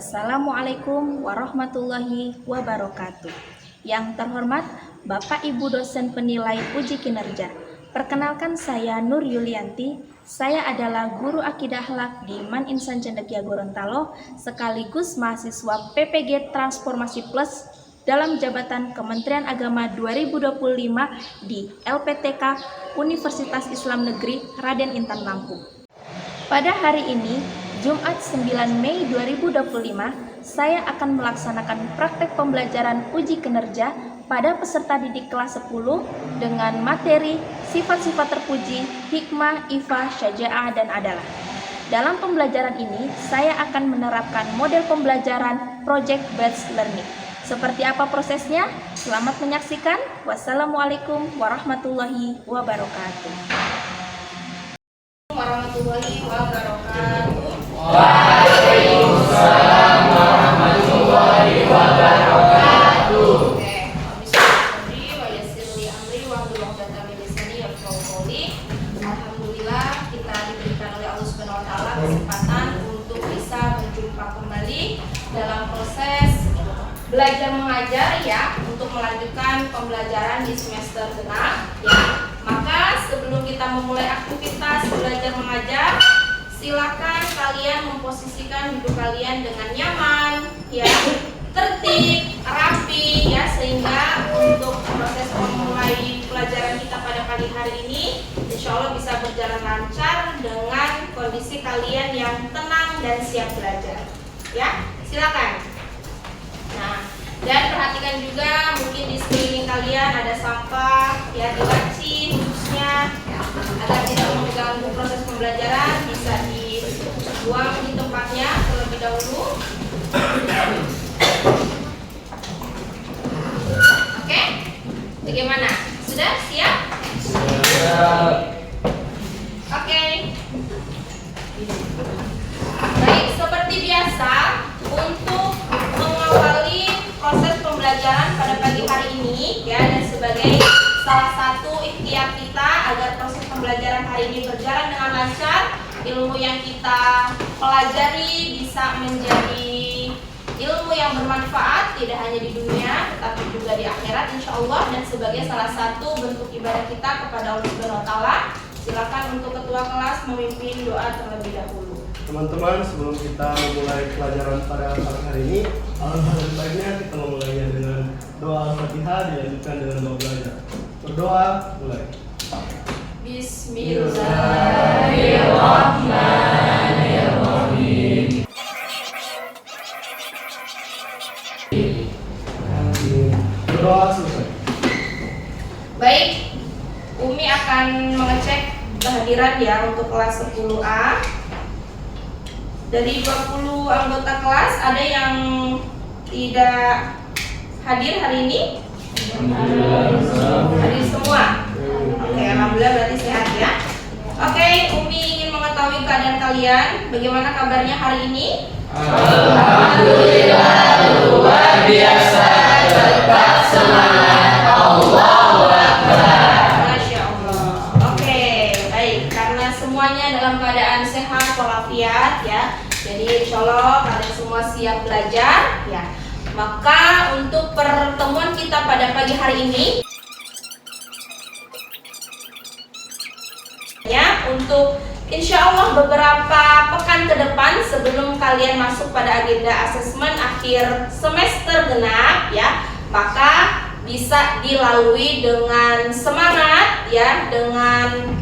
Wassalamualaikum warahmatullahi wabarakatuh. Yang terhormat Bapak Ibu dosen penilai uji kinerja. Perkenalkan saya Nur Yulianti. Saya adalah guru akidah akhlak di Man Insan Cendekia Gorontalo sekaligus mahasiswa PPG Transformasi Plus dalam jabatan Kementerian Agama 2025 di LPTK Universitas Islam Negeri Raden Intan Lampung. Pada hari ini, Jumat 9 Mei 2025, saya akan melaksanakan praktek pembelajaran uji kinerja pada peserta didik kelas 10 dengan materi sifat-sifat terpuji, hikmah, ifah, syaja'ah, dan adalah. Dalam pembelajaran ini, saya akan menerapkan model pembelajaran project-based learning. Seperti apa prosesnya? Selamat menyaksikan. Wassalamualaikum warahmatullahi wabarakatuh. Warahmatullahi wabarakatuh. Waalaikumsalam warahmatullahi wabarakatuh. Oke, Bismillahirrahmanirrahim. Wa yassir li amri wa hlul 'uqdatam min lisani yafqahu qawli. Alhamdulillah kita diberikan oleh Allah Subhanahu wa taala kesempatan untuk bisa berjumpa kembali dalam proses belajar mengajar ya, untuk melanjutkan pembelajaran di semester genap ya. Maka sebelum kita memulai aktivitas belajar mengajar, silakan kalian memposisikan hidup kalian dengan nyaman, ya, tertib, rapi, ya, sehingga untuk proses memulai pelajaran kita pada pagi hari ini, insya Allah bisa berjalan lancar dengan kondisi kalian yang tenang dan siap belajar, ya. Silakan. Nah, dan perhatikan juga mungkin di sekeliling kalian ada sampah, ya, dilacin khususnya agar tidak mengganggu proses pembelajaran, bisa dibuang di tempatnya terlebih dahulu. Oke, bagaimana? Sudah siap? Siap. Oke. Baik, seperti biasa untuk mengawali proses pembelajaran pada pagi hari ini ya, dan sebagai salah satu ikhtiar kita agar proses pembelajaran hari ini berjalan dengan lancar, ilmu yang kita pelajari bisa menjadi ilmu yang bermanfaat tidak hanya di dunia tetapi juga di akhirat insyaallah, dan sebagai salah satu bentuk ibadah kita kepada Allah Subhanahu wa taala, silakan untuk ketua kelas memimpin doa terlebih dahulu. Teman-teman, sebelum kita memulai pelajaran pada hari ini, alangkah lebih baiknya kita memulainya dengan doa Al-Fatihah dilanjutkan dengan doa belajar. Berdoa, mulai. Bismillahirrahmanirrahim. Berdoa selesai. Baik, Umi akan mengecek kehadiran ya untuk kelas 10A. Dari 20 anggota kelas, ada yang tidak hadir hari ini? Hadir semua? Oke, alhamdulillah berarti sehat ya. Oke, Umi ingin mengetahui keadaan kalian. Bagaimana kabarnya hari ini? Alhamdulillah luar biasa, tetap semangat. Allahu Akbar. Masya Allah. Oke, baik. Karena semuanya dalam keadaan sehat walafiat ya, jadi insya Allah kalian semua siap belajar ya. Maka untuk pertemuan kita pada pagi hari ini ya, untuk insya Allah beberapa pekan ke depan sebelum kalian masuk pada agenda asesmen akhir semester genap ya, maka bisa dilalui dengan semangat ya, dengan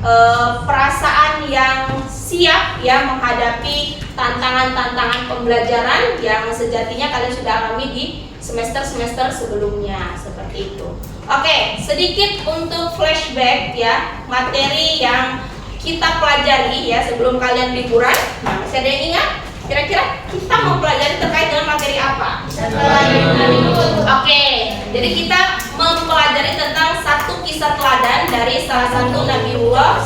perasaan yang siap ya menghadapi tantangan-tantangan pembelajaran yang sejatinya kalian sudah alami di semester-semester sebelumnya seperti itu. Oke, sedikit untuk flashback ya, materi yang kita pelajari ya sebelum kalian liburan. Nah, masih ada yang ingat? Kira-kira kita mau pelajari terkait dengan materi apa? Oke, jadi kita mempelajari tentang satu kisah teladan dari salah satu Nabiullah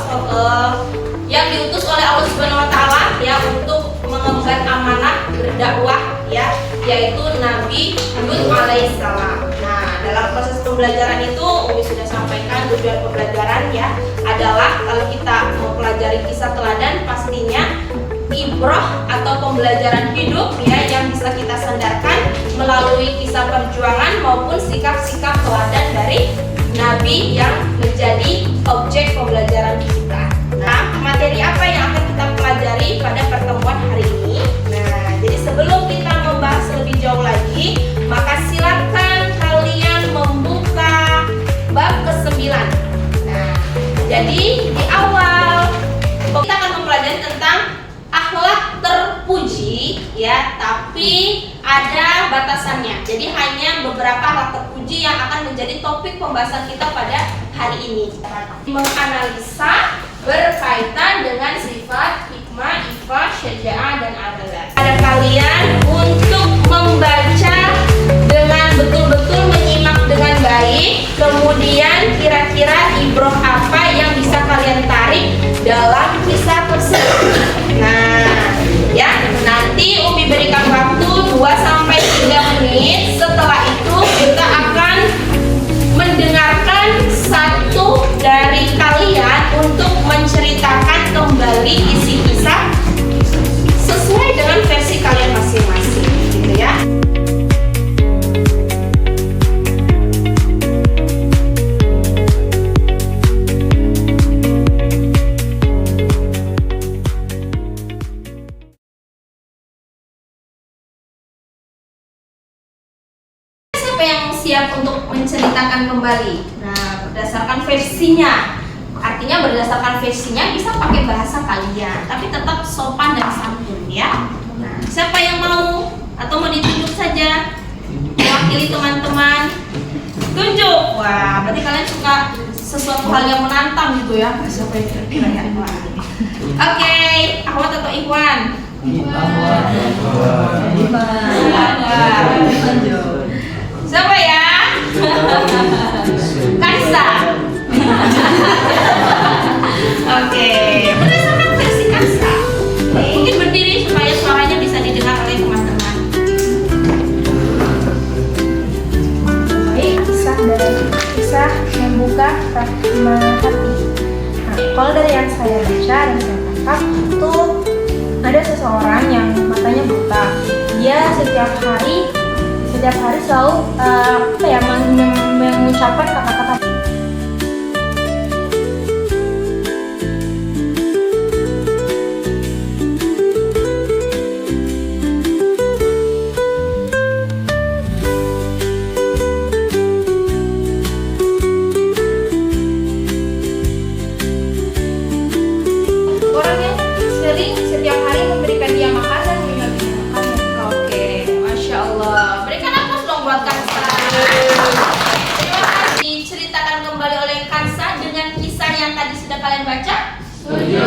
yang diutus oleh Allah Subhanahu wa taala ya untuk mengemban amanah berdakwah ya, yaitu Nabi Hud alaihissalam. Nah, dalam proses pembelajaran itu Umi sudah sampaikan tujuan pembelajaran ya adalah kalau kita mempelajari kisah teladan pastinya ibroh atau pembelajaran hidup ya yang bisa kita sandarkan melalui kisah perjuangan maupun sikap-sikap teladan dari Nabi yang menjadi objek pembelajaran kita. Nah, materi apa yang akan kita pelajari pada pertemuan hari ini? Nah, jadi sebelum kita membahas lebih jauh lagi, maka silakan kalian membuka bab ke-9. Nah, jadi di awal kita akan mempelajari tentang akhlak terpuji ya, tapi ada batasannya. Jadi hanya beberapa akhlak terpuji yang akan menjadi topik pembahasan kita pada hari ini. Menganalisa berkaitan dengan sifat hikmah, ifah, syaja'ah dan adalah. Ada kalian untuk membaca dengan betul-betul menyimak dengan baik, kemudian kira-kira ibroh apa yang bisa kalian tarik dalam kisah tersebut. Nah, ya, nanti Umi berikan waktu 2-3 menit. Setelah itu kita akan mendengarkan satu dari kalian untuk menceritakan kembali isi kisah sesuai dengan versi kalian masing-masing, gitu ya. Siapa yang siap untuk menceritakan kembali? Nah, berdasarkan versinya. Artinya berdasarkan versinya bisa pakai bahasa kalian, tapi tetap sopan dan santun ya. Nah, siapa yang mau atau mau ditunjuk saja? Mewakili teman-teman. Tunjuk. Wah, berarti kalian suka sesuatu hal yang menantang gitu ya. Siapa yang kira-kira ya? Oke, Ahmad atau Ikhwan? Siapa ya? Kansa. Oke, berdasarkan versi Kansa. Mungkin berdiri supaya suaranya bisa didengar oleh teman-teman. Baik, kisah membuka rahmat hati. Nah, kalau dari yang saya baca dan saya tangkap itu ada seseorang yang matanya buta. Dia setiap hari selalu mengucapkan kata-kata. Orang yang sering setiap hari memberikan dia makan dan mengingatkan makan. Oke, Masya Allah. Berikan aplaus dong buat Kansa. Terima kasih. Diceritakan kembali oleh Kansa dengan kisah yang tadi sudah kalian baca? Setuju.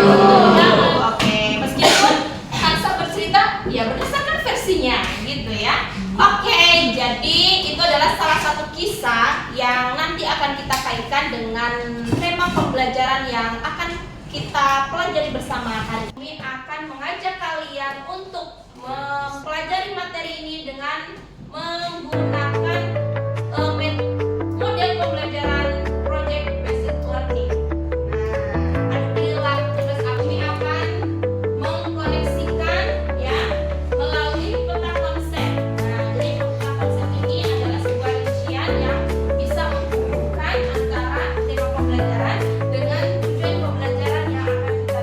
Oke, meskipun Kansa bercerita ya berdasarkan versinya gitu ya. Oke, jadi itu adalah salah satu kisah yang nanti akan kita kaitkan dengan tema pembelajaran yang akan kita pelajari bersama hari ini. Akan mengajak kalian untuk mempelajari materi ini dengan menggunakan model pembelajaran project based learning. Nah, apabila tugas kami akan mengkoneksikan ya melalui peta konsep. Nah, jadi peta konsep ini adalah sebuah rincian yang bisa menghubungkan antara tema pembelajaran dengan tujuan pembelajaran yang akan kita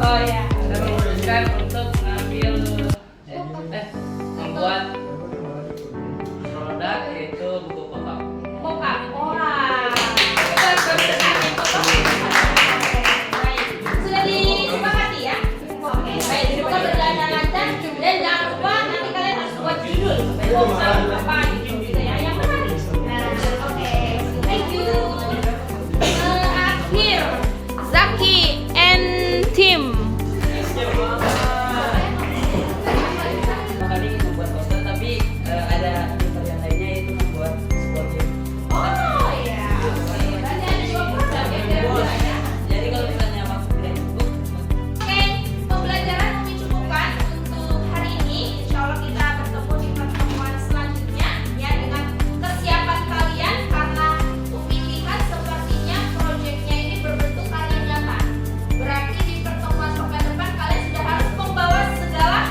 Oh ya. Kita memutuskan untuk mengambil membuat produk yaitu buku pokok. Pokok. Wah. Baik. Sudah disepakati ya? Oke, baik. Semoga berjalan lancar dan jangan lupa nanti kalian harus buat judul. Apa gitu ya? Yang benar. Oke. Thank you. Terakhir, Zaki and Tim. Kami ingin membuat poster tapi ada yang lainnya itu membuat sebuah game. Oh iya. Berarti ada dua program ya kira-kira. Jadi kalau misalnya waktu tidak cukup, Oke, pembelajaran kami cukupkan untuk hari ini. Insya Allah kita bertemu di pertemuan selanjutnya ya dengan kesiapan kalian karena Umi lihat sepertinya proyeknya ini berbentuk karya nyata. Berarti di pertemuan pekan depan kalian sudah harus membawa segala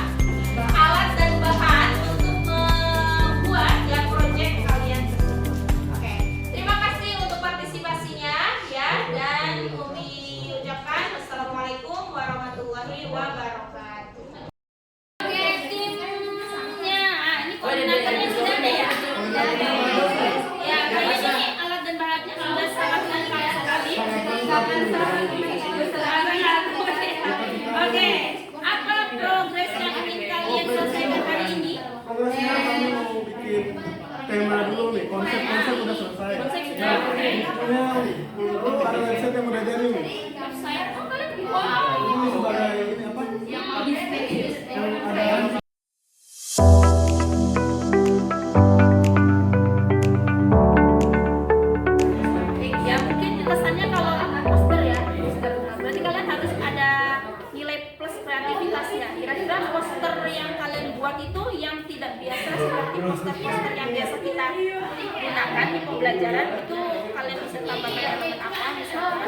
alat dan bahan untuk membuat ya proyek kalian tersebut. Oke, terima kasih untuk partisipasinya ya dan Umi ucapkan wassalamualaikum warahmatullahi wabarakatuh. Oke, timnya ini koordinatornya sudah ada ya? Ya, kayaknya ini alat dan bahannya sudah sangat lengkap sekali. Oke, apa progres yang ingin kalian selesaikan hari ini? Progresnya kami mau bikin tema dulu nih, konsep udah selesai. Konsep sudah. Ada website yang udah jadi nih. Saya oh kalian wow. Ini sebagai ini apa? Yang ada Ya mungkin kesannya kalau poster ya, berarti kalian harus ada nilai plus kreativitas ya. Kira-kira poster yang kalian buat itu yang tidak biasa seperti poster-poster yang biasa kita gunakan di pembelajaran itu kalian bisa tambahkan elemen apa misalkan?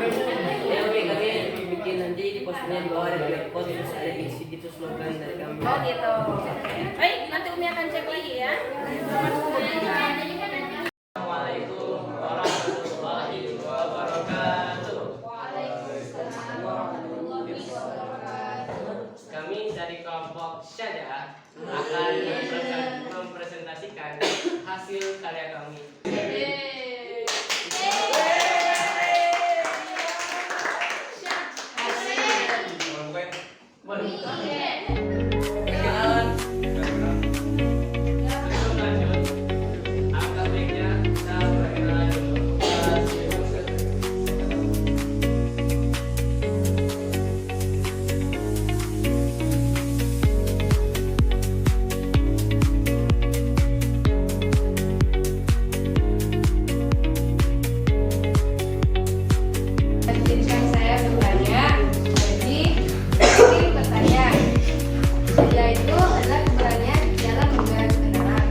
ya oke kami bikin nanti di posternya di bawah ada QR code terus ada isi gitu slogan dari kami. Oh gitu. Baik, nanti Umi akan cek lagi ya. Assalamualaikum warahmatullahi wabarakatuh. Kami dari kelompok Syada akan mempresentasikan hasil karya kami. Perkenalan. Sebelum lanjut, alangkah baiknya kita perkenalan dulu. Izinkan saya bertanya. Jadi, ini bertanya. Yaitu adalah keberanian dalam membela kebenaran.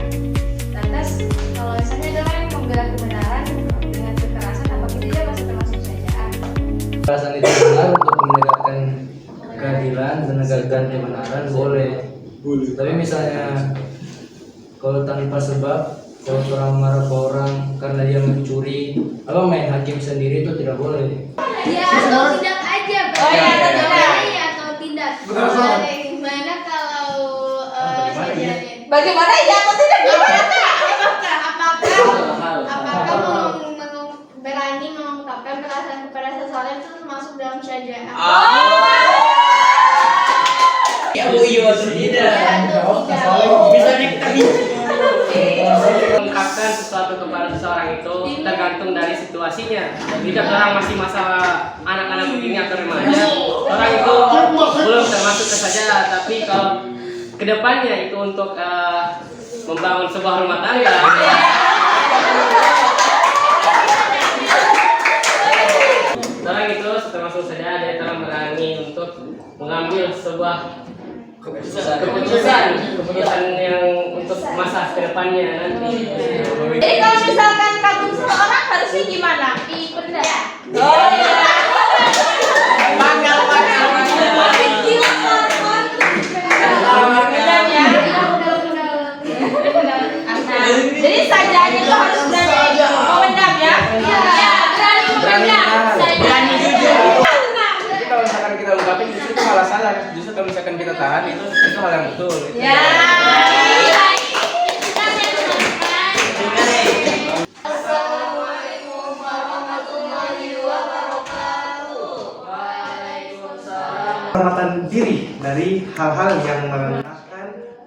Lantas, kalau misalnya adalah yang membela kebenaran dengan kekerasan, apakah tidak masih termasuk sajaan? Kekerasan itu benar untuk menegakkan keadilan, menegakkan kebenaran boleh. Tapi misalnya kalau tanpa sebab, kalau orang marah ke orang karena dia mencuri, apa main hakim sendiri itu tidak boleh. Ya, atau tidak aja. Oh, iya, atau tidak. Atau tidak. Benar. Gimana kalau sajaannya? Bagaimana ya atau tidak gimana Kak? Apakah berani mengungkapkan perasaan kepada seseorang itu termasuk dalam syaja'ah? Ya iya atau tidak? Bisa Mengungkapkan sesuatu kepada seseorang itu tergantung dari situasinya. Jika orang masih masa anak-anak begini atau remaja, orang itu belum termasuk kesajaan. Tapi kalau kedepannya itu untuk membangun sebuah rumah tangga, orang itu termasuk saja dia telah berani untuk mengambil sebuah keputusan yang untuk masa kedepannya nanti. Jadi kalau misalkan kagum seseorang harusnya gimana? Dipendam. Oh iya. Panggal. Gila kan? Pendam ya. Jadi sajaannya itu harus berani memendam ya. Ya, berani memendam. Berani jujur. Tapi kalau misalkan kita ungkapin justru itu salah. Justru kalau misalkan kita tahan itu hal yang betul. Gitu. Ya. Penyelamatan diri dari hal-hal yang akan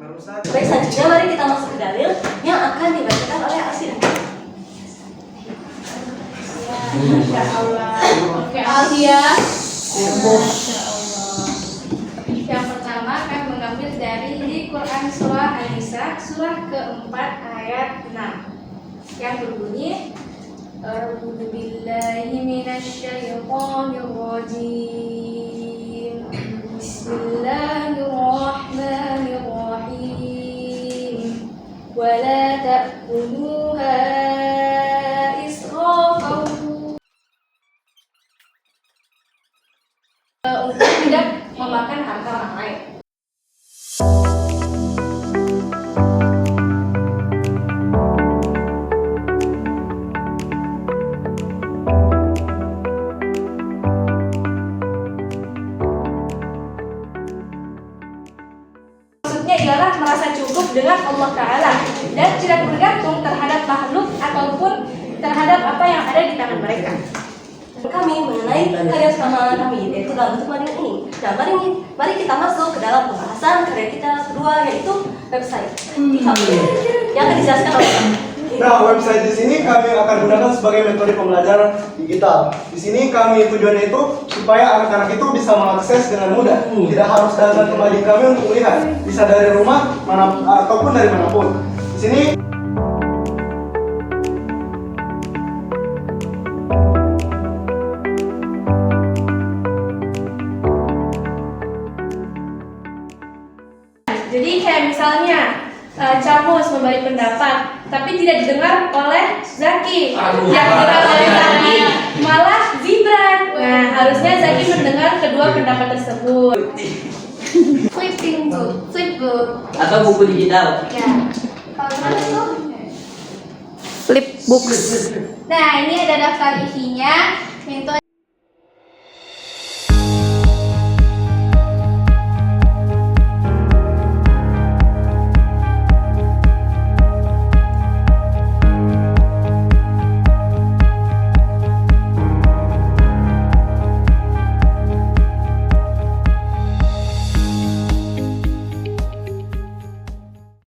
merusak. Baik, selanjutnya mari kita masuk ke dalil yang akan dibacakan oleh Asin. Masya Allah. Oke, Alia. Yang pertama kami mengambil dari di Quran surah An-Nisa surah keempat ayat 6 yang berbunyi A'udzu billahi minasyaitonir rajim. Bismillahirrahmanirrahim. Wa la ta'kuluha israfan untuk tidak memakan harta orang lain. Maksudnya ialah merasa cukup dengan Allah Ta'ala dan tidak bergantung terhadap makhluk ataupun terhadap apa yang ada di tangan mereka. Kami mengenai karya selama kami yaitu dalam bentuk manual ini. Nah, mari kita masuk ke dalam pembahasan karya kita kedua yaitu website. Yang akan dijelaskan oleh kami. Nah, website di sini kami akan gunakan sebagai metode pembelajaran digital. Di sini kami tujuannya itu supaya anak-anak itu bisa mengakses dengan mudah. Tidak harus datang ke mading kami untuk melihat, bisa dari rumah mana ataupun dari manapun. Di sini Jadi kayak misalnya Camus memberi pendapat, tapi tidak didengar oleh Zaki. Yang didengar oleh Zaki malah Zibran. Nah, harusnya Zaki mendengar kedua pendapat tersebut. Flipping book, flipbook. Atau buku digital. Ya. Kalau gimana tuh? Flip books. Nah, ini ada daftar isinya. Itu